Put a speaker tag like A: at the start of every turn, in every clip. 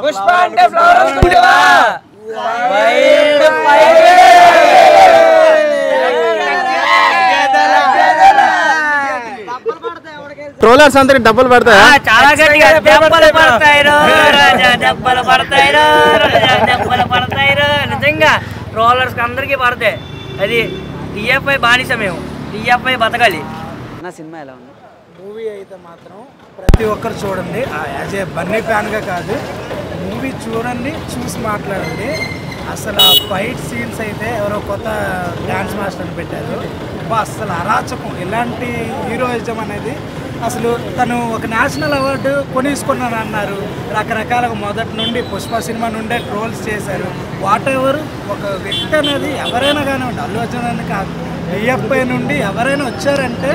A: పుష్ప అంటే flower స్టూడియోవా wild fire
B: trollers అందరికి డబ్బులు పడతాయా?
A: చాలా గట్టిగా దెబ్బలు పడతాయి రాజా, దెబ్బలు పడతాయి దెబ్బలు పడతాయి నిజంగా ట్రోలర్స్ అందరికీ పడతాయి. అది టీఎఫ్ఐ బానిస, మేము టీఎఫ్ఐ బతకాలి.
C: నా సినిమా ఎలా ఉంది?
D: మూవీ అయితే మాత్రం ప్రతి ఒక్కరు చూడండి, యాజ్ ఏ బన్నీ ఫ్యాన్గా కాదు, మూవీ చూడండి, చూసి మాట్లాడండి. అసలు ఆ ఫైట్ సీన్స్ అయితే ఎవరో కొత్త డ్యాన్స్ మాస్టర్ని పెట్టారు. అసలు అరాచకం, ఇలాంటి హీరోయిజం అనేది అసలు తను ఒక నేషనల్ అవార్డు కొనేసుకున్నాను అన్నారు. రకరకాలుగా మొదటి నుండి పుష్ప సినిమా నుండే ట్రోల్స్ చేశారు. వాట్ ఎవర్ ఒక వ్యక్తి అనేది ఎవరైనా కానివ్వండి, అల్లు అర్జున్ అని కాదు, టీఎఫ్ఐ నుండి ఎవరైనా వచ్చారంటే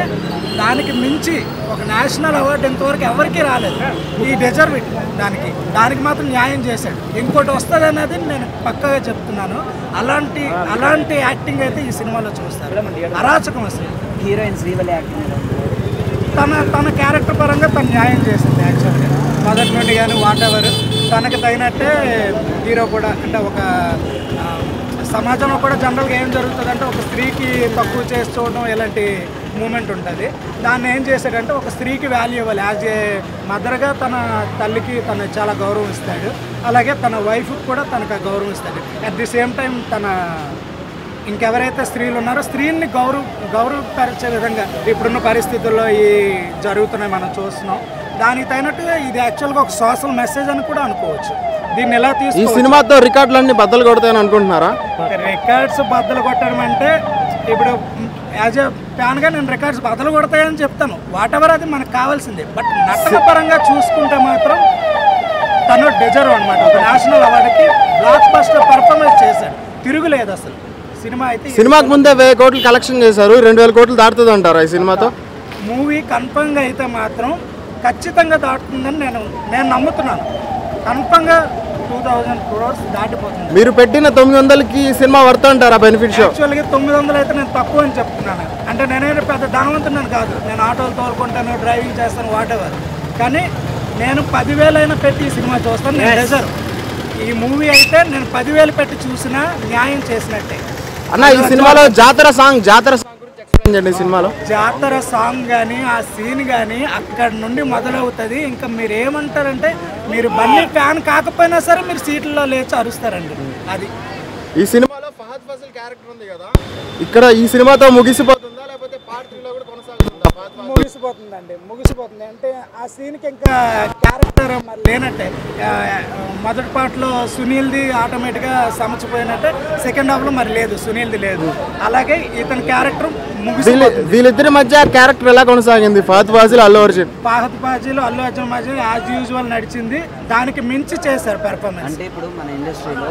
D: దానికి మించి ఒక నేషనల్ అవార్డు ఇంతవరకు ఎవరికీ రాలేదు. ఈ డిజర్వ్ ఇట్, దానికి మాత్రం న్యాయం చేశాడు. ఇంకోటి వస్తుంది అనేది నేను పక్కాగా చెప్తున్నాను. అలాంటి యాక్టింగ్ అయితే ఈ సినిమాలో చూస్తారు. అరాచకం అసలు.
C: హీరోయిన్ శ్రీవల్లి యాక్టింగ్
D: తన క్యారెక్టర్ పరంగా తను న్యాయం చేసింది. యాక్చువల్గా మొదటి నుండి కానీ వాట్ ఎవర్ తనకు తగినట్టే హీరో కూడా, అంటే ఒక సమాజంలో కూడా జనరల్గా ఏం జరుగుతుందంటే ఒక స్త్రీకి తక్కువ చేసి చూడడం ఇలాంటి మూమెంట్ ఉంటుంది. దాన్ని ఏం చేశాడంటే ఒక స్త్రీకి వాల్యూ ఇవ్వాలి. యాజ్ ఏ మదర్గా తన తల్లికి తను చాలా గౌరవం ఇస్తాడు, అలాగే తన వైఫ్కి కూడా తనకు గౌరవం ఇస్తాడు. అట్ ది సేమ్ టైం తన ఇంకెవరైతే స్త్రీలు ఉన్నారో స్త్రీని గౌరవపరిచే విధంగా ఇప్పుడున్న పరిస్థితుల్లో ఈ జరుగుతున్నాయి మనం చూస్తున్నాం. దానికి తగినట్టుగా ఇది యాక్చువల్గా ఒక సోషల్ మెసేజ్ అని కూడా అనుకోవచ్చు. దీన్ని ఎలా
B: ఈ సినిమాతో రికార్డులన్నీ బద్దలు కొడతాయని అనుకుంటున్నారా?
D: రికార్డ్స్ బద్దలు కొట్టడం అంటే ఇప్పుడు యాజ్ ఏ ఫ్యాన్గా నేను రికార్డ్స్ బద్దలు కొడతాయని చెప్తాను. వాట్ ఎవర్ అది మనకు కావాల్సిందే. బట్ నటన పరంగా చూసుకుంటే మాత్రం తను డిజర్వ్ అనమాట. ఒక నేషనల్ అవార్డుకి బ్లాక్ బస్టర్ పర్ఫార్మెన్స్ చేశాడు, తిరుగులేదు అసలు.
B: సినిమాకి ముందే 1000 కోట్లు కలెక్షన్ చేశారు, 2000 కోట్లు దాటుతుంది అంటారా ఈ సినిమాతో?
D: మూవీ కన్ఫర్మ్గా అయితే మాత్రం ఖచ్చితంగా దాటుతుందని నేను నమ్ముతున్నాను. కన్ఫర్మ్గా 2000 crores దాటిపోతుంది.
B: మీరు పెట్టిన 900కి సినిమా వర్త్ అంటారా బెనిఫిట్ షో?
D: యాక్చువల్గా 900 అయితే నేను తక్కువ అని చెప్తున్నాను. అంటే నేనే పెద్ద ధనవంతున్నాను కాదు, నేను ఆటోలు తోలుకుంటాను, డ్రైవింగ్ చేస్తాను, వాట్ ఎవర్. కానీ నేను 10,000 అయినా పెట్టి ఈ సినిమా చూస్తాను. నేను రిజర్వ్. ఈ మూవీ అయితే నేను 10,000 పెట్టి చూసినా న్యాయం చేసినట్టే.
B: అన్న ఈ సినిమాలో జాతర సాంగ్ గురించి ఎక్స్ప్లెయిన్ చేయండి. సినిమాలో
D: జాతర సాంగ్ కానీ ఆ సీన్ కానీ అక్కడ నుండి మొదలవుతుంది. ఇంకా మీరు ఏమంటారంటే మీరు బన్నీ ఫ్యాన్ కాకపోయినా సరే మీరు సీట్లలో లేచి అరుస్తారండి. అది
B: ఈ సినిమాలో ఫహద్ ఫాసిల్ క్యారెక్టర్ ఉంది కదా, ఇక్కడ ఈ సినిమాతో ముగిసిపోతుందా లేకపోతే పార్ట్ 3లో కూడా కొనసాగుతుందా?
D: ముగిసిపోతుంది అంటే ఆ సీన్కి ఇంకా క్యారెక్టర్ మరి లేనట్టే. మొదటి పార్ట్లో సునీల్ది ఆటోమేటిక్గా సమచిపోయినట్టే, సెకండ్ హాఫ్లో మరి లేదు, సునీల్ది లేదు. అలాగే ఇతని క్యారెక్టర్
B: వీళ్ళిద్దరి మధ్య క్యారెక్టర్ ఎలా కొనసాగింది? ఫహద్ ఫాసిల్ అల్లు అర్జున్
D: మధ్య యాజ్ యూజువల్ నడిచింది. దానికి మించి చేశారు పెర్ఫార్మెన్స్.
C: అంటే ఇప్పుడు మన ఇండస్ట్రీలో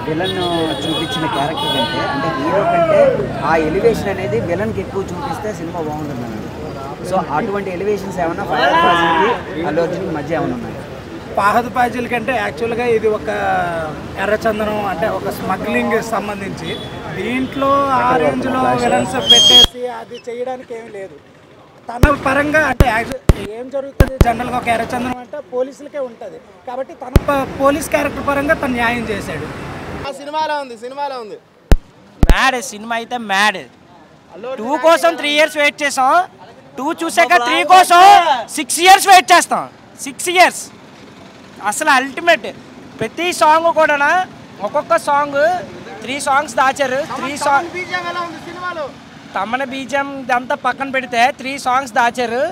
C: విలన్ చూపించిన క్యారెక్టర్ కంటే, అంటే హీరో కంటే ఆ ఎలివేషన్ అనేది విలన్కి ఎక్కువ చూపిస్తే సినిమా బాగుంటుందండి. సో అటువంటి ఎలివేషన్స్ ఏమన్నా ఫహద్ ఫాసిల్కి అల్లు అర్జున్కి మధ్య ఏమైనా ఉన్నాయి?
D: ఫహద్ ఫాసిల్ కంటే యాక్చువల్గా ఇది ఒక ఎర్రచందనం, అంటే ఒక స్మగ్లింగ్ సంబంధించి. దీంట్లో ఆ రేంజ్లో విలన్స్ పెట్టేసి అది చేయడానికి ఏమీ లేదు. తన పరంగా అంటే ఏం జరుగుతుంది జనరల్గా ఒక ఎర్రచందనం అంటే పోలీసులకే ఉంటుంది కాబట్టి తన పోలీస్ క్యారెక్టర్ పరంగా తను న్యాయం చేశాడు.
B: సినిమాలో ఉంది
A: మ్యాడ్ సినిమా అయితే మ్యాడ్. 2 కోసం 3 years వెయిట్ చేసాం, 2 చూసాక 3 కోసం 6 years వెయిట్ చేస్తాం. 6 years అసలు అల్టిమేట్. ప్రతి సాంగ్ కూడా ఒక్కొక్క సాంగ్ 3 songs దాచారు. 3 songs తమన బీజం ఇదంతా పక్కన పెడితే 3 songs దాచారు.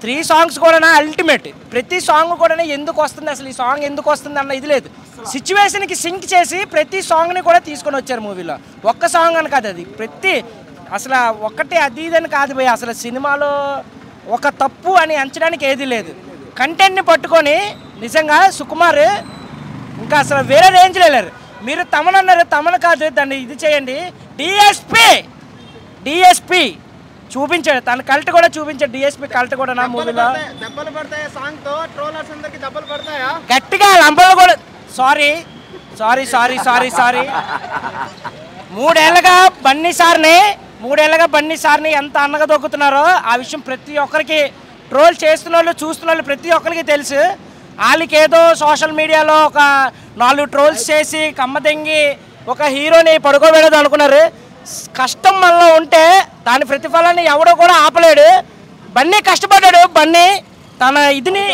A: 3 songs కూడా అల్టిమేట్. ప్రతి సాంగ్ కూడా ఎందుకు వస్తుంది, అసలు ఈ సాంగ్ ఎందుకు వస్తుంది అన్న ఇది లేదు. సిచ్యువేషన్కి సింక్ చేసి ప్రతి సాంగ్ని కూడా తీసుకొని వచ్చారు మూవీలో. ఒక్క సాంగ్ అని కాదు, అది ప్రతి అసలు ఒక్కటి అది ఇదని కాదు భయ్. అసలు సినిమాలో ఒక తప్పు అని ఎంచడానికి ఏది లేదు. కంటెంట్ని పట్టుకొని నిజంగా సుకుమార్ ఇంకా అసలు వేరే రేంజ్లో వెళ్ళారు. మీరు తమన్ అన్నారు, తమన్ కాదు దాన్ని ఇది చేయండి. డిఎస్పి చూపించాడు, తన కల్ట్ కూడా చూపించాడు. డిఎస్పి కల్ట్ కూడా నా మూవీలో గట్టిగా లంపలు కూడా. సారీ 3 ఏళ్ళగా బన్నీ సార్ని ఎంత అన్నగా దొక్కుతున్నారో ఆ విషయం ప్రతి ఒక్కరికి, ట్రోల్ చేస్తున్న వాళ్ళు చూస్తున్న వాళ్ళు ప్రతి ఒక్కరికి తెలుసు. వాళ్ళకి ఏదో సోషల్ మీడియాలో ఒక 4 ట్రోల్స్ చేసి కమ్మదెంగి ఒక హీరోని పడుకోబెడదు అనుకున్నారు. కష్టం మనలో ఉంటే దాని ప్రతిఫలాన్ని ఎవడో కూడా ఆపలేడు. బన్నీ కష్టపడ్డాడు. బన్నీ తన ఇదిని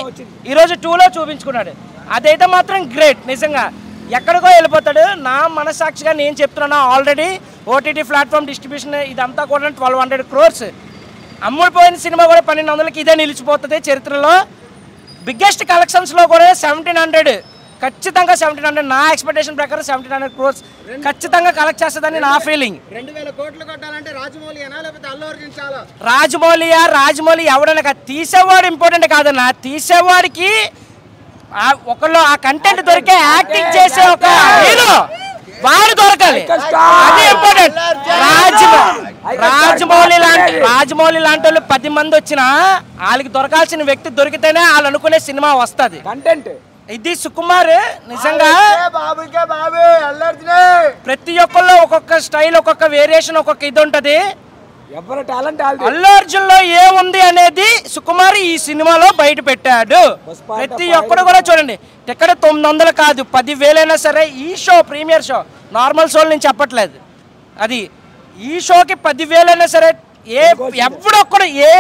A: ఈరోజు 2లో చూపించుకున్నాడు. అదైతే మాత్రం గ్రేట్. నిజంగా ఎక్కడికో వెళ్ళిపోతాడు. నా మనసాక్షిగా నేను చెప్తున్నాను, ఆల్రెడీ ఓటీటీ ప్లాట్ఫామ్ డిస్ట్రిబ్యూషన్ ఇదంతా కూడా 1200 crores అమ్ముడిపోయిన సినిమా కూడా 1200కి ఇదే నిలిచిపోతుంది చరిత్రలో. బిగ్గెస్ట్ కలెక్షన్స్లో కూడా 1700 ఖచ్చితంగా 1700 నా ఎక్స్పెక్టేషన్ ప్రకారం 1700 crores ఖచ్చితంగా కలెక్ట్ చేస్తుందని నా ఫీలింగ్.
B: 2000 కోట్లు కొట్టాలంటే రాజమౌళి అనా లేకపోతే అల్లు అర్జున్ చాలా?
A: రాజమౌళి ఎవడన్నా తీసేవాడు ఇంపార్టెంట్ కాదన్నా. తీసేవాడికి ఒకళ్ళు ఆ కంటెంట్ దొరికే యాక్టింగ్ చేసే ఒక హీరో వాడు దొరకాలి. అది ఇంపార్టెంట్. రాజమౌళి లాంటి వాళ్ళు 10 మంది వచ్చినా వాళ్ళకి దొరకాల్సిన వ్యక్తి దొరికితేనే వాళ్ళు అనుకునే సినిమా వస్తుంది.
C: కంటెంట్
A: ఇది సుకుమార్ నిజంగా ప్రతి ఒక్కళ్ళు ఒక్కొక్క స్టైల్, ఒక్కొక్క వేరియేషన్, ఒక్కొక్క ఇది ఉంటది.
C: ఎవరి టాలెంట్
A: అల్లు అర్జున్ లో ఏముంది అనేది సుకుమార్ ఈ సినిమాలో బయట పెట్టాడు. ప్రతి ఒక్కరు కూడా చూడండి. టికెట్ 900 కాదు 10,000 సరే. ఈ షో ప్రీమియర్ షో, నార్మల్ షోలు నేను చెప్పట్లేదు. అది ఈ షోకి 10,000 సరే. ఏ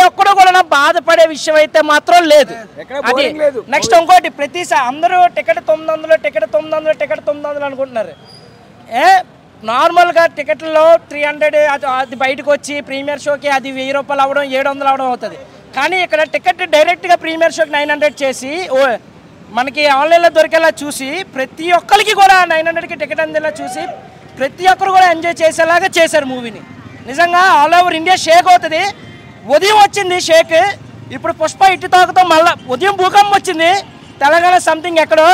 A: ఒక్కడు కూడా బాధపడే విషయం అయితే మాత్రం లేదు. అది నెక్స్ట్ ఇంకోటి, ప్రతిసారి అందరూ టికెట్ 900 అనుకుంటున్నారు. నార్మల్గా టికెట్లో 300 అది బయటకు వచ్చి ప్రీమియర్ షోకి అది 1000 రూపాయలు అవ్వడం 700 అవ్వడం అవుతుంది. కానీ ఇక్కడ టికెట్ డైరెక్ట్గా ప్రీమియర్ షోకి 900 చేసి మనకి ఆన్లైన్లో దొరికేలా చూసి ప్రతి ఒక్కరికి కూడా 900కి టికెట్ అందేలా చూసి ప్రతి ఒక్కరు కూడా ఎంజాయ్ చేసేలాగా చేశారు మూవీని. నిజంగా ఆల్ ఓవర్ ఇండియా షేక్ అవుతుంది. ఉదయం వచ్చింది షేక్, ఇప్పుడు పుష్ప ఇటు తాకుతో మళ్ళీ ఉదయం భూకంపం వచ్చింది తెలంగాణ సంథింగ్ ఎక్కడో.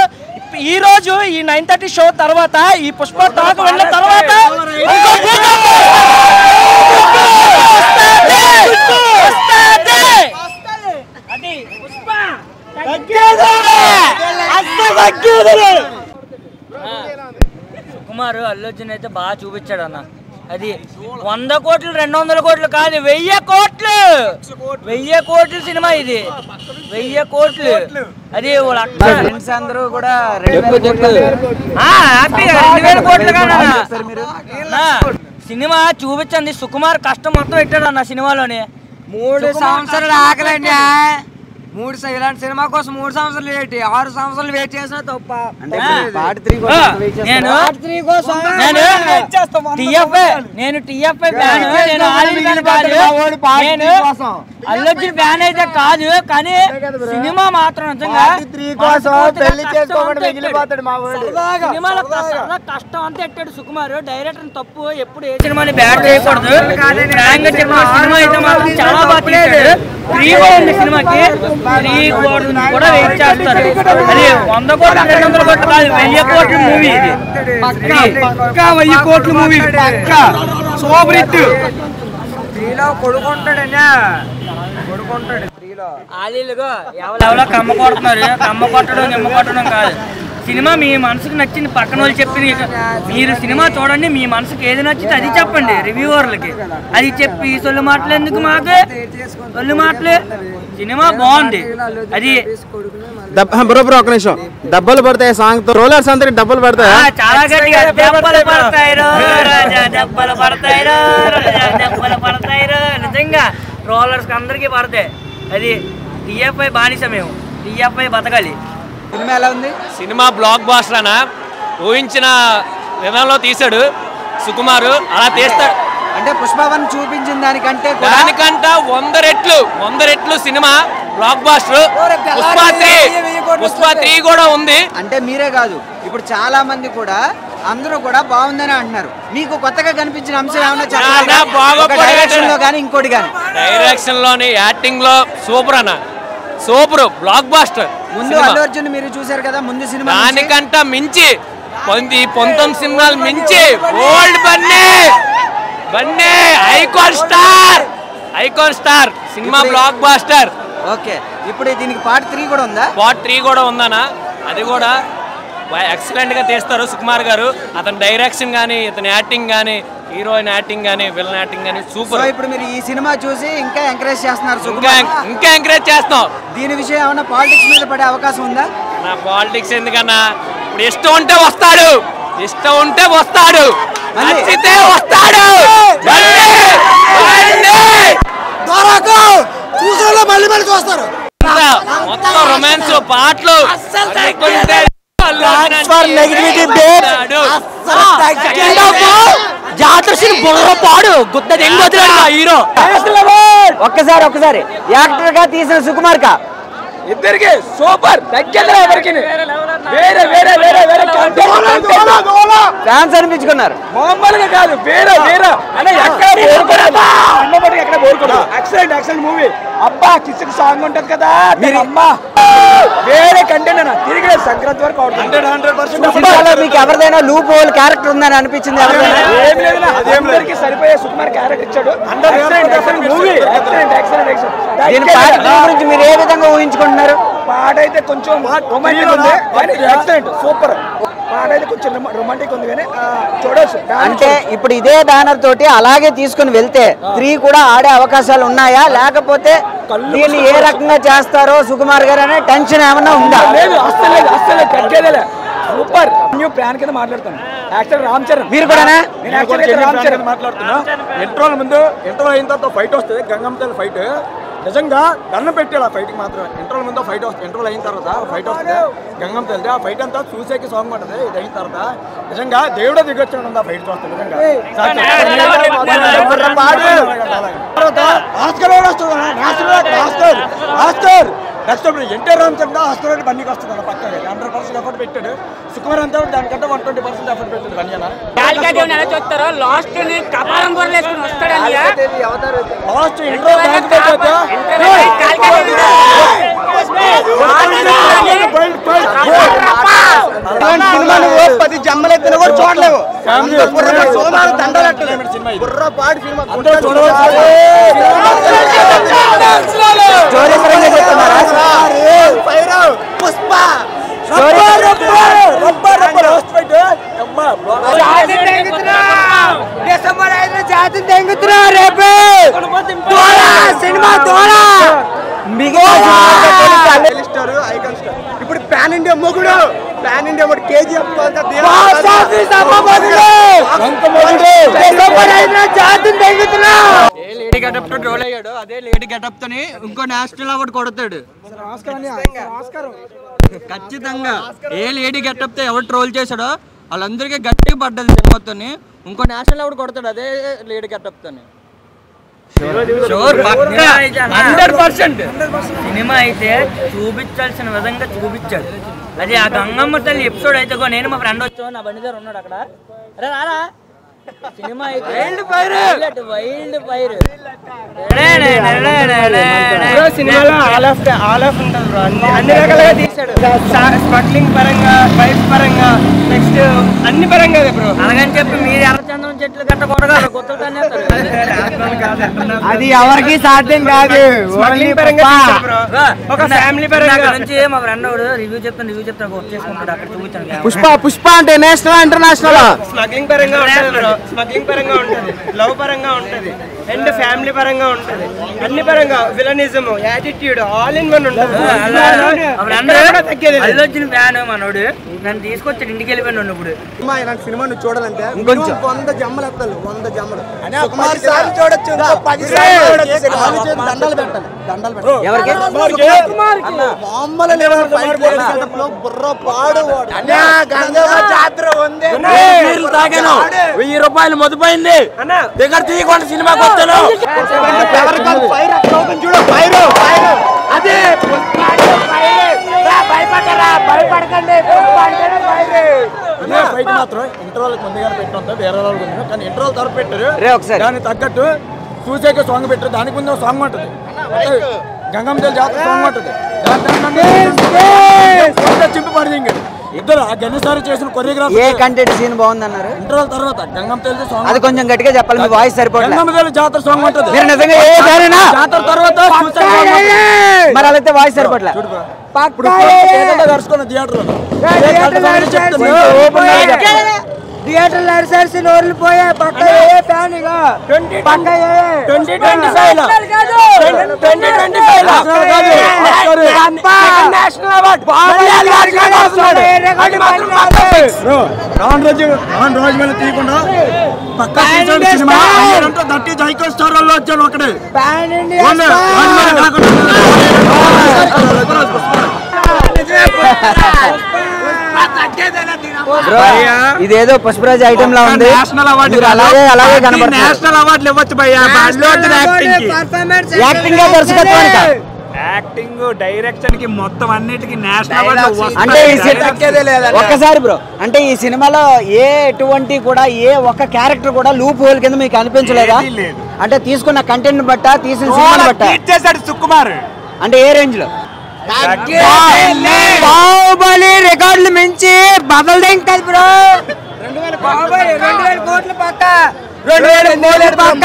A: ఈ రోజు ఈ 9:30 షో తర్వాత ఈ పుష్ప టాక్ వెళ్ళిన తర్వాత
E: సుకుమార్ అల్లు అర్జున్ అయితే బాగా చూపించాడు అన్న. అది 100 కోట్లు 200 కోట్లు కాదు, 1000 కోట్లు 1000 కోట్ల సినిమా ఇది. 1000 కోట్లు. అది
C: ఫ్రెండ్స్ అందరూ కూడా
E: 2000 కోట్లు కాదన్న. సినిమా చూపించండి. సుకుమార్ కష్టం మొత్తం పెట్టాడు అన్న సినిమాలోని.
F: 3 సంవత్సరాలు ఆకలండి. ఇలాంటి సినిమా కోసం 3 సంవత్సరాలు వెయిట్, 6 సంవత్సరాలు వెయిట్ చేసినా తప్ప.
E: నేను టిఎఫ్ఐ ఫ్యాన్, నేను అల్లు అర్జున్ ఫ్యాన్ అయితే కాదు. కానీ సినిమా మాత్రం సినిమాలో కష్టం అంతా ఎట్టాడు సుకుమార్. డైరెక్టర్ తప్పు ఎప్పుడు ఏ సినిమాని బ్యాడ్ చేయకూడదు. సినిమా అయితే మాత్రం చాలా బాగా తీశాడు. ఫ్రీ కూడా ఉంది సినిమాకి. ఫ్రీ కూడా వెయిట్ చేస్తారు. అది 100 కోట్లు 200 కోట్లు కాదు, 1000 కోట్ల మూవీ ఇది.
F: 1000 కోట్ల మూవీ సూపర్ హిట్. కొడుకుంటాడన్నా
E: ఎవరో కమ్మ కొడుతున్నారు. కమ్మ కొట్టడం నిమ్మ కొట్టడం కాదు. సినిమా మీ మనసుకు నచ్చింది పక్కన వాళ్ళు చెప్పి మీరు సినిమా చూడండి. మీ మనసుకు ఏది నచ్చింది అది చెప్పండి రివ్యూవర్లకి. అది చెప్పి సొల్లు మాటలు ఎందుకు మాకు? సొల్లు మాటలు. సినిమా బాగుంది. అది
B: బ్రో ఒక నిమిషం. డబ్బులు పడతాయి సాంగ్ తో రోలర్స్ అందరికి డబ్బులు పడతాయి.
E: చాలా గట్టిగా దెబ్బలు పడతాయి దెబ్బలు పడతాయి దెబ్బలు పడతాయి. నిజంగా రోలర్స్ అందరికీ పడతాయి. అది టిఎఫ్ఐ బానిస. మేము టిఎఫ్ఐ బతకాలి.
C: సినిమా ఎలా ఉంది?
G: సినిమా బ్లాక్ బాస్టర్ అన్న. ఊహించిన విధానంలో తీశాడు సుకుమారు. అలా తీస్తాడు
C: అంటే పుష్పవన్ చూపించిన దానికంటే
G: 100 రెట్లు సినిమా బ్లాక్ బాస్టర్. పుష్ప 3 కూడా ఉంది.
C: అంటే మీరే కాదు, ఇప్పుడు చాలా మంది కూడా అందరూ కూడా బాగుందని అంటున్నారు. మీకు కొత్తగా కనిపించిన అంశం ఏమన్నా డైరెక్షన్ లో కానీ ఇంకోటి కానీ?
G: డైరెక్షన్ లోని యాక్టింగ్ లో సూపర్ అన్న. Super blockbuster.
C: ముందు అల్లు అర్జున్ మీరు చూసారు కదా ముందు సినిమా,
G: దానికంట మించి 19 సినిమాలు మించి old Bunny icon star cinema blockbuster.
C: Okay, ఇప్పుడు దీనికి పార్ట్ 3 కూడా ఉందా?
G: పార్ట్ 3 కూడా ఉందన్న. అది కూడా ఎక్సలెంట్ గా తీస్తారు సుకుమార్ గారు. అతని డైరెక్షన్ గానీ, ఇతని యాక్టింగ్ గానీ, హీరోయిన్ యాక్టింగ్ గానీ, విలన్ యాక్టింగ్ గానీ సూపర్.
C: ఇప్పుడు మీరు ఈ సినిమా చూసి ఇంకా ఎంకరేజ్ చేస్తున్నారు?
G: ఇంకా ఎంకరేజ్ చేస్తాం.
C: దీని విషయం ఏమైనా పాలిటిక్స్ మీద పడే అవకాశం ఉందా?
G: నా పాలిటిక్స్ ఎందుకన్నా, ఇప్పుడు ఇష్టం ఉంటే వస్తాడు, ఇష్టం ఉంటే వస్తాడు, నచ్చితే వస్తాడు. మొత్తం రొమాన్స్ పాటలు పాడు గుద్ద హీరో.
C: ఒక్కసారి యాక్టర్ గా తీసిన సుకుమార్ కా
E: ఇద్దరికి సూపర్ తగ్గేదిరా ఎవరికి వేరే వేరే వేరే వేరే
C: ఫ్యాన్స్ అనిపించుకున్నారు.
E: మామూలుగా కాదు, వేరే వేరే అనే ఎక్కడ బోరుకోలేదు. Excellent movie. అబ్బా కిస్కి సాంగ్ ఉంటది కదా మీరు అమ్మా, వేరే కంటెంట్ అన్న తిరిగి సంక్రాంతి వరకు
C: 100% మీకు ఎవరిదైనా లూప్ హోల్ క్యారెక్టర్ ఉందని అనిపించింది?
E: అందరికి సరిపోయే సుకుమార్ క్యారెక్టర్ ఇచ్చాడు. మూవీ
C: దీని పాట గురించి మీరు ఏ విధంగా ఊహించుకుంటున్నారు?
E: పాట అయితే కొంచెం రొమాంటిక్ ఉంది, ఎక్సలెంట్ సూపర్. పాట అయితే కొంచెం రొమాంటిక్ ఉంది కానీ చూడొచ్చు.
C: అంటే ఇప్పుడు ఇదే బ్యానర్ తోటి అలాగే తీసుకుని వెళ్తే 3 కూడా ఆడే అవకాశాలు ఉన్నాయా, లేకపోతే దీన్ని ఏ రకంగా చేస్తారో సుకుమార్ గారు అనే టెన్షన్ ఏమన్నా ఉందా?
E: లేదు, అస్సలు తగ్గేదేలే. సూపర్. న్యూ ప్లాన్ కింద మాట్లాడుతాను. యాక్టర్ రామ్ చరణ్.
C: మీరు కూడానా?
B: రామ్ చరణ్ మాట్లాడుతున్నా. ఇంట్రోల్ ముందు ఇంట్రోల్ అయిన తర్వాత ఫైట్ వస్తుంది, గంగమ్మతల్లి ఫైట్. నిజంగా దండం పెట్టాలి ఆ ఫైట్కి మాత్రం. ఇంట్రోల్ ముందు ఫైట్ వస్తుంది, ఇంట్రోల్ అయిన తర్వాత ఫైట్ వస్తుంది గంగమ్మతల్లి. ఆ ఫైట్ అంతా చూసేకి సాంగ్ ఉంటుంది. ఇది అయిన తర్వాత నిజంగా దేవుడే దిగొచ్చాడు ఆ ఫైట్ చూస్తే. నిజంగా నెక్స్ట్ ఎన్టీఆర్ రామ్ చరణ్ హాస్పిటల్ బండికి వస్తుంది పక్కనే 100% ఎఫర్ట్ పెట్టాడు. సుకుమార్ అంతా దానికంటే 120% ఎఫర్ట్ పెట్టాడు. బండియానా లాస్ట్
C: పది జమ్మలెత్తిన కూడా చూడలేవు. స్టోరీ పరంగా చెప్తున్నారా? పుష్ప డిసెంబర్ 5 జాతి తెంగుతున్నా రేపు సినిమా ద్వారా. ఇప్పుడు ప్యాన్ ఇండియా మొగుడు, ప్యాన్ ఇండియా మొగుడు KGF జాతి తెంగుతున్నా.
E: లేడీ గెటప్ తో ట్రోల్ అయ్యాడు, అదే లేడీ గెటప్ తోని ఇంకో నేషనల్ అవార్డు కొడతాడు ఖచ్చితంగా. ఏ లేడీ గెటప్ తో ఎవరు ట్రోల్ చేశాడో వాళ్ళందరికీ గట్టిగా పడ్డది సినిమాతో. ఇంకో నేషనల్ అవార్డు కొడతాడు అదే లేడీ గెటప్ తోని. 100% సినిమా అయితే చూపించాల్సిన విధంగా చూపించాడు. అది ఆ గంగమ్మ తల్లి ఎపిసోడ్ అయితే నేను మా ఫ్రెండ్ వచ్చావు, నా బండి దగ్గర ఉన్నాడు అక్కడ. అరే రారా, సినిమా అయితే వైల్డ్ ఫైర్. సినిమాలో ఆల్ ఆఫ్ ఉంటుంది బ్రో, అన్ని రకాలుగా తీసాడు. స్మగ్లింగ్ పరంగా, ఫైట్ పరంగా, నెక్స్ట్ అన్ని పరంగా బ్రో. అలాగని చెప్పి మీరు ఎర్రచందనం చెట్లు గట్ట కొడగారు కొత్తగానే
C: అది ఎవరికి సాధ్యం కాదు.
E: స్మగ్లింగ్ పరంగా ఒక ఫ్యామిలీ పరంగా నుంచి మా ఫ్రెండ్ రివ్యూ చెప్తాను వచ్చేసుకుంటాడు అక్కడ చూపించాను.
C: పుష్ప అంటే నేషనల్ ఇంటర్నేషనల్?
E: స్మగ్లింగ్ పరంగా ఉంటుంది, స్మగ్లింగ్ పరంగా ఉంటుంది, లవ్ పరంగా ఉంటుంది, అండ్ ఫ్యామిలీ పరంగా ఉంటుంది, అన్ని పరంగా villainism, attitude all in one ఉంటుంది. అల్లొచ్చిన ఫ్యాన్ మనోడు నన్ను తీసుకొచ్చాడు, ఇంటికి వెళ్ళిపోయాను. ఇప్పుడు
B: ఇలాంటి సినిమా నువ్వు చూడాలంటే 100 జమ్మలు ఎత్తాలి, 100 జమ్మలు చూడొచ్చు. దండాలు పెట్టాలి, దండాలు పెట్టాలి. బుర్ర పాడు జాతర ఉంది.
E: 1000 రూపాయలు మొదలైంది దగ్గర తీయకుండా సినిమాకి వచ్చాను.
B: చూడు అదే
C: భయపడకండి.
B: ఫైట్ మాత్రం ఇంటర్వల్ ముందుగా పెట్టినంత వేరే వాళ్ళు కానీ ఇంటర్వల్ తరపు పెట్టారు. దానికి తగ్గట్టు చూసాక సాంగ్ పెట్టారు. దానికి ముందు సాంగ్ ఉంటుంది, గంగమ్మతల్లి జాతర సాంగ్ ఉంటుంది. చింపి పడింది ఇంక ఇద్దరు ఆ గణేశారు చేసిన కొరియోగ్రాఫీ.
C: ఏ కంటెంట్ సీన్ బాగుందన్నారు?
B: ఇంటర్వల్ తర్వాత గంగమ్మతల్లి సాంగ్.
C: అది కొంచెం గట్టిగా చెప్పాలి, మీ వాయిస్ సరిపోతుంది.
B: గంగమ్మతల్లి జాతర సాంగ్ ఉంటుంది.
C: మీరు నిజంగా ఏ సారేనా
B: జాతర తర్వాత
C: మరి అలా అయితే వాయిస్ సరిపోట్లే.
B: దర్శకున్న థియేటర్
F: థియేటర్ అరిసరిసి నోర్లు పోయే పక్క ఏ ఫ్యాన్ ఇక పక్క
B: 2025 తీయకుండా పక్క సినిమా దట్ ఈజ్ హైకో స్టార్ వాళ్ళు వచ్చాను ఒకటే
C: ఇదేదో పుష్పరాజ్ ఐటమ్ లా ఉంది. అలాగే కనబడుతుంది.
B: నేషనల్ అవార్డులు ఇవ్వచ్చు భయ్యా.
C: యాక్టింగ్ దర్శకత్వానికి
B: యాక్టింగ్ డైరెక్షన్ కి మొత్తం అన్నిటికీ నేషనల్ అవార్డు.
C: అంటే ఒక్కసారి బ్రో, అంటే ఈ సినిమాలో ఎటువంటి కూడా ఏ ఒక్క క్యారెక్టర్ కూడా లూప్ హోల్ కింద మీకు అనిపించలేదా? అంటే తీసుకున్న కంటెంట్ బట్ట, తీసిన సినిమా బట్ట
B: చేశాడు సుకుమార్.
C: అంటే ఏ రేంజ్ లో?
F: బాహుబలి రికార్డులు మించి బదలు దింగుతుంది బ్రో. 2000 కోట్లు పక్క 2000 కోట్లు పక్క.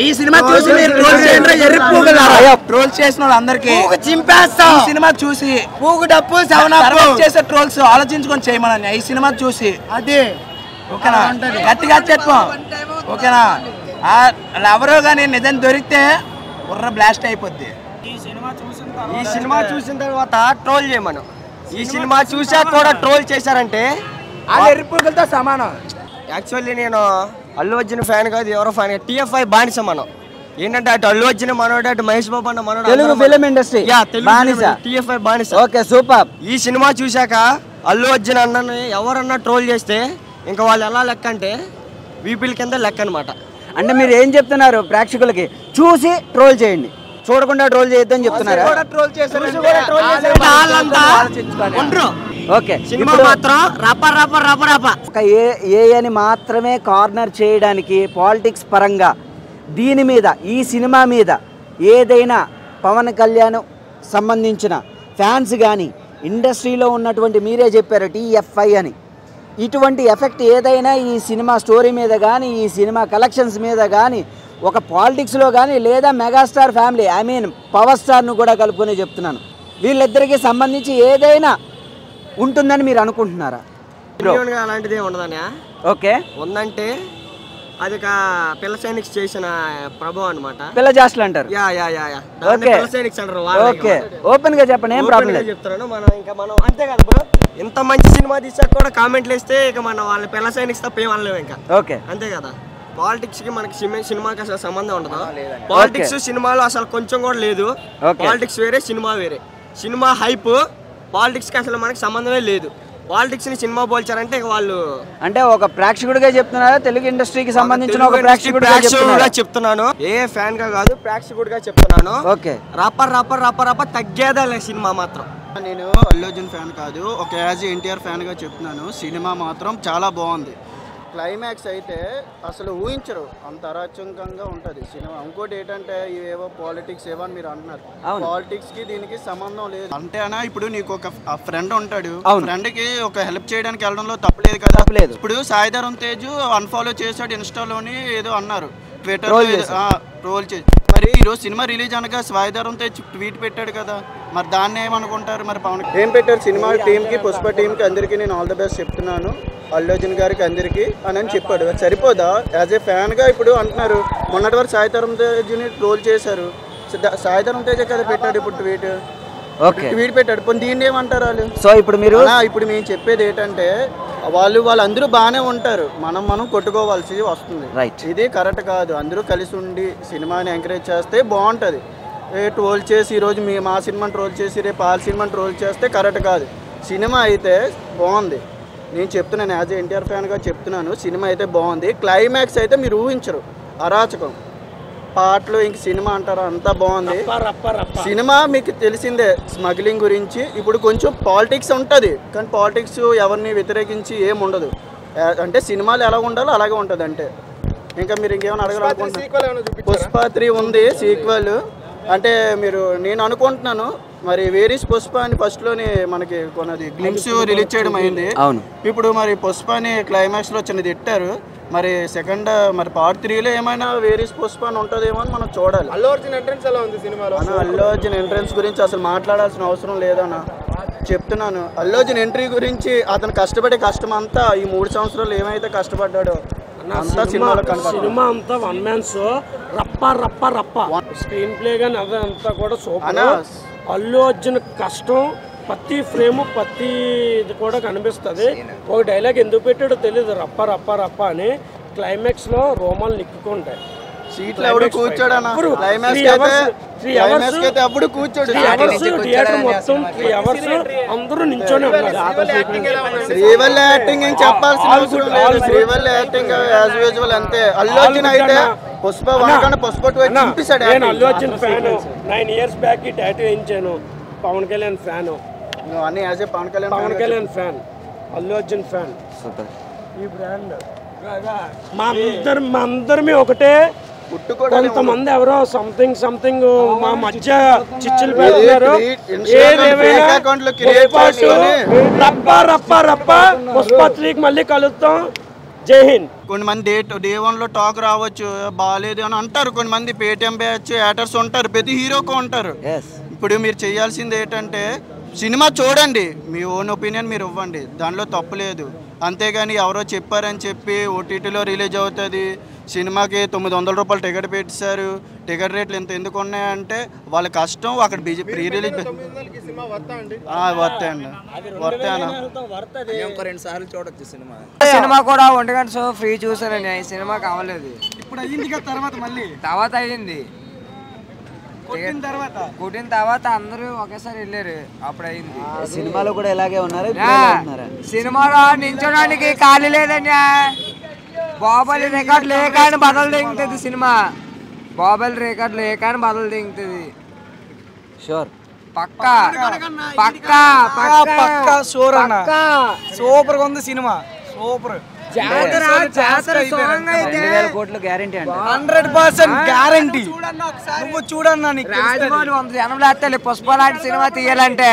D: ఈ సినిమా చూసి ట్రోల్ చేసిన వాళ్ళందరికీ చింపేస్తాం. ఈ సినిమా చూసి పూగు డప్పు చేసే ట్రోల్స్ ఆలోచించుకొని చేయమని ఈ సినిమా చూసి అదే ఓకేనా గట్టిగా చెప్పాం ఓకేనా. ఎవరో కానీ నిజం దొరికితే బుర్ర బ్లాస్ట్ అయిపోద్ది.
H: ఈ సినిమా చూసిన తర్వాత ట్రోల్ చేయమను. ఈ సినిమా చూసాక కూడా ట్రోల్ చేశారంటే
D: అది ఎరుపులతో సమానం.
H: యాక్చువల్లీ నేను అల్లు అర్జున్ ఫ్యాన్ కాదు, ఎవరో ఫ్యాన్ కాదు, TFI బానిస మనం. ఏంటంటే అటు అల్లు అర్జున్ మనోడు, అటు మహేష్ బాబు అన్న మనోడు,
C: తెలుగు ఫిలిం ఇండస్ట్రీ
H: TFI బానిస.
C: Okay super.
H: ఈ సినిమా చూశాక అల్లు అర్జున్ అన్నని ఎవరన్నా ట్రోల్ చేస్తే ఇంకా వాళ్ళు ఎలా లెక్క అంటే వీపీల కింద లెక్క అనమాట.
C: అంటే మీరు ఏం చెప్తున్నారు ప్రేక్షకులకి? చూసి ట్రోల్ చేయండి, చూడకుండా ట్రోల్ చేయొద్దని చెప్తున్నారా? ఓకే,
H: సినిమా మాత్రం
C: ఒక ఏ అని మాత్రమే కార్నర్ చేయడానికి పాలిటిక్స్ పరంగా దీని మీద, ఈ సినిమా మీద ఏదైనా పవన్ కళ్యాణ్ సంబంధించిన ఫ్యాన్స్ కానీ ఇండస్ట్రీలో ఉన్నటువంటి, మీరే చెప్పారు TFI అని, ఇటువంటి ఎఫెక్ట్ ఏదైనా ఈ సినిమా స్టోరీ మీద కానీ, ఈ సినిమా కలెక్షన్స్ మీద కానీ, ఒక పాలిటిక్స్లో కానీ, లేదా మెగాస్టార్ ఫ్యామిలీ పవర్ స్టార్ను కూడా కలుపుకొని చెప్తున్నాను, వీళ్ళిద్దరికీ సంబంధించి ఏదైనా ఉంటుందని మీరు అనుకుంటున్నారా?
H: అలాంటిదే ఉండదనే.
C: ఓకే,
H: ఉందంటే అది పిల్ల సైనిక్స్ చేసిన ప్రభావం అనమాట.
C: పిల్ల జాస్ట్లు అంటారు. ఓకే, ఓపెన్ గా చెప్పండి, ఏం ప్రాబ్లం లేదు.
H: చెప్తున్నాను. మనం అంతే కదా బ్రో, ఇంత మంచి సినిమా తీసాక కూడా కామెంట్లు వేస్తే ఇక మనం వాళ్ళ పిల్ల సైనిక్స్ తప్ప ఏం అనలేము ఇంకా.
C: ఓకే,
H: అంతే కదా. పాలిటిక్స్ కి మనకి సినిమాకి అసలు సంబంధం ఉండదు. పాలిటిక్స్ సినిమాలో అసలు కొంచెం కూడా లేదు. పాలిటిక్స్ వేరే, సినిమా వేరే. సినిమా హైప్, పాలిటిక్స్ కి అసలు మనకి సంబంధమే లేదు. పాలిటిక్స్ ని సినిమా పోల్చారంటే వాళ్ళు, అంటే
C: ఒక ప్రేక్షకుడిగా చెప్తున్నారా? తెలుగు ఇండస్ట్రీకి సంబంధించిన ఒక ప్రేక్షకుడిగా
H: చెప్తున్నాను. ఏ ఫ్యాన్ గా కాదు, ప్రేక్షకుడిగా చెప్తున్నాను.
C: ఓకే,
H: రప్ప తగ్గేదా సినిమా మాత్రం.
I: నేను అల్లు అర్జున్ ఫ్యాన్ కాదు, ఒక యాజ్ NTR ఫ్యాన్ గా చెప్తున్నాను. సినిమా మాత్రం చాలా బాగుంది. క్లైమాక్స్ అయితే అసలు ఊహించరు, అంత అరాచకంగా ఉంటుంది సినిమా. ఇంకోటి ఏంటంటే ఇవేవో పాలిటిక్స్ ఏవో అని మీరు అంటున్నారు, పాలిటిక్స్ కి దీనికి సంబంధం లేదు. అంటే అన్న, ఇప్పుడు నీకు ఒక ఫ్రెండ్ ఉంటాడు, ఫ్రెండ్ కి ఒక హెల్ప్ చేయడానికి వెళ్ళడంలో తప్పలేదు కదా. ఇప్పుడు సాయిధరం తేజ్ అన్ఫాలో చేశాడు ఇన్స్టాలోని ఏదో అన్నారు, ట్విట్టర్ ట్రోల్ చేసి. మరి ఈరోజు సినిమా రిలీజ్ అనగా సాయిధరం తేజ్ ట్వీట్ పెట్టాడు కదా, మరి దాన్ని ఏమనుకుంటారు? మరి పవన్ ఏం పెట్టారు? సినిమా టీంకి, పుష్ప టీంకి అందరికీ నేను ఆల్ ద బెస్ట్ చెప్తున్నాను, అల్లు అర్జున్ గారికి అందరికీ అని చెప్పాడు. సరిపోదా? యాజ్ ఏ ఫ్యాన్గా ఇప్పుడు అంటున్నారు. మొన్నటి వరకు సాయిధరం తేజ్ని ట్రోల్ చేశారు, సాయిధరం తేజ్ కదా పెట్టాడు ఇప్పుడు ట్వీట్. ట్వీట్ పెట్టాడు, దీన్ని ఏమంటారు వాళ్ళు?
C: సో ఇప్పుడు
I: మేము చెప్పేది ఏంటంటే వాళ్ళందరూ బాగానే ఉంటారు, మనం కొట్టుకోవాల్సి వస్తుంది. ఇది కరెక్ట్ కాదు. అందరూ కలిసి ఉండి సినిమాని ఎంకరేజ్ చేస్తే బాగుంటుంది. ట్రోల్ చేసి ఈరోజు మా సినిమాని ట్రోల్ చేసి రేపు ఆ సినిమాని ట్రోల్ చేస్తే కరెక్ట్ కాదు. సినిమా అయితే బాగుంది, నేను చెప్తున్నాను, యాజ్ NTR ఫ్యాన్గా చెప్తున్నాను. సినిమా అయితే బాగుంది. క్లైమాక్స్ అయితే మీరు ఊహించరు, అరాచకం. పాటలు ఇంక సినిమా అంటారా, అంతా బాగుంది. సినిమా మీకు తెలిసిందే, స్మగ్లింగ్ గురించి. ఇప్పుడు కొంచెం పాలిటిక్స్ ఉంటుంది, కానీ పాలిటిక్స్ ఎవరిని వ్యతిరేకించి ఏముండదు. అంటే సినిమాలు ఎలా ఉండాలో అలాగే ఉంటుంది. అంటే ఇంకా మీరు ఇంకేమైనా అడగాలనుకుంటున్నారు? పుష్ప 3 ఉంది సీక్వెల్. అంటే నేను అనుకుంటున్నాను మరి వేరీస్ పుష్ప అని ఫస్ట్లోని మనకి కొన్నది గ్లిమ్స్ రిలీజ్ చేయడం అయింది.
C: అవును.
I: ఇప్పుడు మరి పుష్ప అని క్లైమాక్స్లో చిన్నది ఇట్టారు. మరి సెకండ్ మరి పార్ట్ 3లో ఏమైనా వేరీస్ పుష్ప అని ఉంటుందేమో అని మనం చూడాలి.
B: అల్లు అర్జున్ ఎంట్రెన్స్ ఎలా ఉంది సినిమాలో?
I: అల్లు అర్జున్ ఎంట్రెన్స్ గురించి అసలు మాట్లాడాల్సిన అవసరం లేదన్న చెప్తున్నాను. అల్లు అర్జున్ ఎంట్రీ గురించి అతను కష్టపడే కష్టం అంతా ఈ 3 సంవత్సరాలు ఏమైతే కష్టపడ్డాడో అంతా సినిమాలో కనపడుతుంది.
J: సినిమా అంతా వన్ మ్యాన్ షో, రప్ప రప్ప రప్ప. స్క్రీన్ ప్లే కానీ అదంతా కూడా సూపర్. అల్లు అర్జున్ కష్టం ప్రతి ఫ్రేమ్ ప్రతి ఇది కూడా కనిపిస్తుంది. ఒక డైలాగ్ ఎందుకు పెట్టాడో తెలియదు, రప్ప రప్ప రప్ప అని. క్లైమాక్స్ లో రోమాలు నిక్కుకుంటాయి.
I: సీట్లు ఎవడు కూర్చోడన్నా క్లైమాక్స్ అయితే అప్పుడు కూర్చోడు.
J: థియేటర్ మొత్తం 3 hours అందరూ నించొని ఉన్నారు.
I: శ్రీవల్లి యాక్టింగ్ ఏం చెప్పాల్సిన అవసరం లేదు. శ్రీవల్లి యాక్టింగ్ యాజ్ యూజువల్ అంతే. అల్లు అర్జున్ అయితే పుష్ప 1 కన్నా పుష్ప 2 చూపిస్తాడు.
J: నేను Allu Arjun fan. 9 years back ఈ టాటూ వేయించాను. పవన్ కళ్యాణ్ ఫ్యాన్.
I: అన్ని as a Pawan
J: Kalyan fan, Allu Arjun fan. ఈ బ్రాండ్ మా అందరమే ఒకటే. కొంతమంది ఎవరో సంథింగ్ మా మధ్య చిచ్చులు పెడుతున్నారు. రప్ప రప్ప రప్ప పుష్ప 3కి మళ్ళీ కలుద్దాం. జై హింద్.
I: కొంతమంది డే 1లో టాక్ రావచ్చు, బాగాలేదు అని అంటారు. కొంతమంది పేటిఎం బ్యాచ్ యాటర్స్ ఉంటారు, ప్రతి హీరోకు ఉంటారు. ఇప్పుడు మీరు చేయాల్సింది ఏంటంటే సినిమా చూడండి, మీ ఓన్ ఒపీనియన్ మీరు ఇవ్వండి, దానిలో తప్పు లేదు. అంతేగాని ఎవరో చెప్పారని చెప్పి ఓటీటీలో రిలీజ్ అవుతుంది, సినిమాకి 900 రూపాయలు టికెట్ పెట్టారు, టికెట్ రేట్లు ఎంత ఎందుకు ఉన్నాయంటే వాళ్ళ కష్టం. అక్కడ ప్రీ రిలీజ్
F: సినిమా కూడా 1 గంట షో ఫ్రీ చూసానండి. సినిమా కావలేదు.
B: ఇప్పుడు అయ్యింది కదా,
F: తర్వాత అయ్యింది. కుట్టిన తర్వాత అందరూ ఒకేసారి వెళ్ళారు, అప్పుడు అయింది.
C: సినిమాలో కూడా ఇలాగే ఉన్నారు.
F: సినిమాలో నించోడానికి ఖాళీ లేదండి. బాహుబలి రికార్డు లేక అని బదలు దిగుతుంది సినిమా. బాహుబలి రికార్డు లేక అని బదలు దిగుతుంది.
C: షూర్
F: పక్కా పక్కా
A: పక్కా షూర్ అన్న. సూపర్ గా ఉంది సినిమా, సూపర్.
C: 2000 కోట్లు గ్యారంటీ అండి.
A: 100% గ్యారంటీ. నువ్వు చూడన్నా,
F: రాజమౌళి 100 జనములు ఎత్తాలి పుష్ప లాంటి సినిమా తీయాలంటే.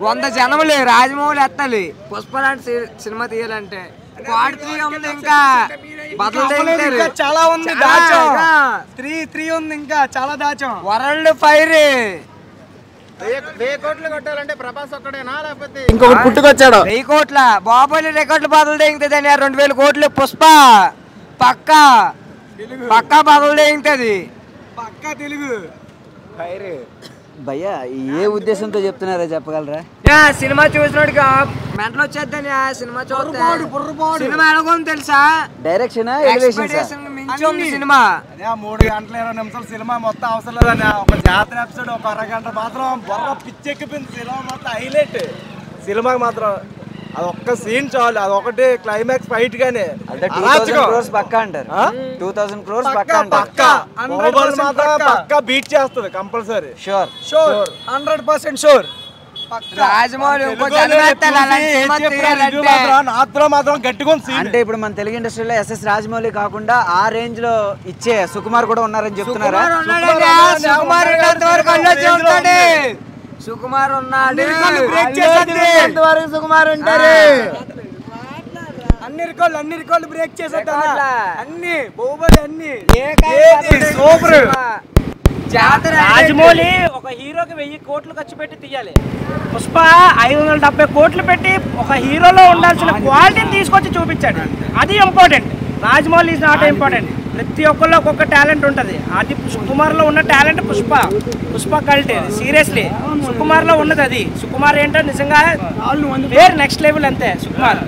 F: 100 జనములు రాజమౌళి ఎత్తాలి పుష్ప లాంటి సినిమా తీయాలంటే. పార్ట్ 3 ఉంది, ఇంకా
A: చాలా ఉంది. 3 ఉంది, ఇంకా చాలా దాచాం.
F: వరల్డ్ ఫైర్
B: 1000 కోట్లు కొట్టాలంటే ప్రభాస్ ఒక్కడేనా లేకపోతే
I: ఇంకొకటి పుట్టుకొచ్చాడు?
F: 1000 కోట్ల బాహుబలి రికార్డులు బదులు దిగుతుంది. 2000 కోట్లు పుష్ప పక్కా బదులు దిగుతుంది.
A: పక్కా తెలుగు
C: భయ్యా ఏ ఉద్దేశంతో చెప్తున్నారో చెప్పగలరా?
F: సినిమా చూసినోడికి మెంటలు వచ్చేద్దని. సినిమా చూస్తే సినిమా ఎలాగోని తెలుసా?
C: డైరెక్షన్
F: మించి ఉంది సినిమా.
A: 3 గంటల 20 నిమిషాలు సినిమా మొత్తం అవసరం లేదని. ఒక జాతర ఎపిసోడ్ 1 అరగంట మాత్రం బొర్ర పిచ్చెక్కిపోయింది. సినిమా మొత్తం హైలైట్. సినిమాకి మాత్రం అదొక్క సీన్ చాలు, అదొకటి క్లైమాక్స్ ఫైట్ గానే.
C: 2000 crores పక్కా అంటారు. 2000 crores పక్కా అంటారు.
A: పక్కా బీట్ చేస్తుంది కంపల్సరీ.
C: Sure
A: 100% sure.
F: రాజమౌళి
A: మాత్రం గట్టిగా.
C: అంటే ఇప్పుడు మన తెలుగు ఇండస్ట్రీలో ఎస్ఎస్ రాజమౌళి కాకుండా ఆ రేంజ్ లో ఇచ్చే సుకుమార్ కూడా ఉన్నారని చెప్తున్నారా?
F: సుకుమార్ ఉన్నాడు.
A: సుకుమార్ ఉంటారు. అన్ని రికార్డులు బ్రేక్ చేసేట అన్ని బాహుబలి అన్ని సూపర్. రాజమౌళి ఒక హీరోకి 1000 కోట్లు ఖర్చు పెట్టి తీయాలి. పుష్ప 570 కోట్లు పెట్టి ఒక హీరోలో ఉండాల్సిన క్వాలిటీని తీసుకొచ్చి చూపించాడు. అది important. Rajamouli is not important. ప్రతి ఒక్కళ్ళు ఒక్కొక్క టాలెంట్ ఉంటుంది. అది సుకుమార్లో ఉన్న టాలెంట్ పుష్ప కల్ట్. సీరియస్లీ సుకుమార్లో ఉన్నది అది. సుకుమార్ ఏంటో నిజంగా వేరే నెక్స్ట్ లెవెల్ అంతే సుకుమార్.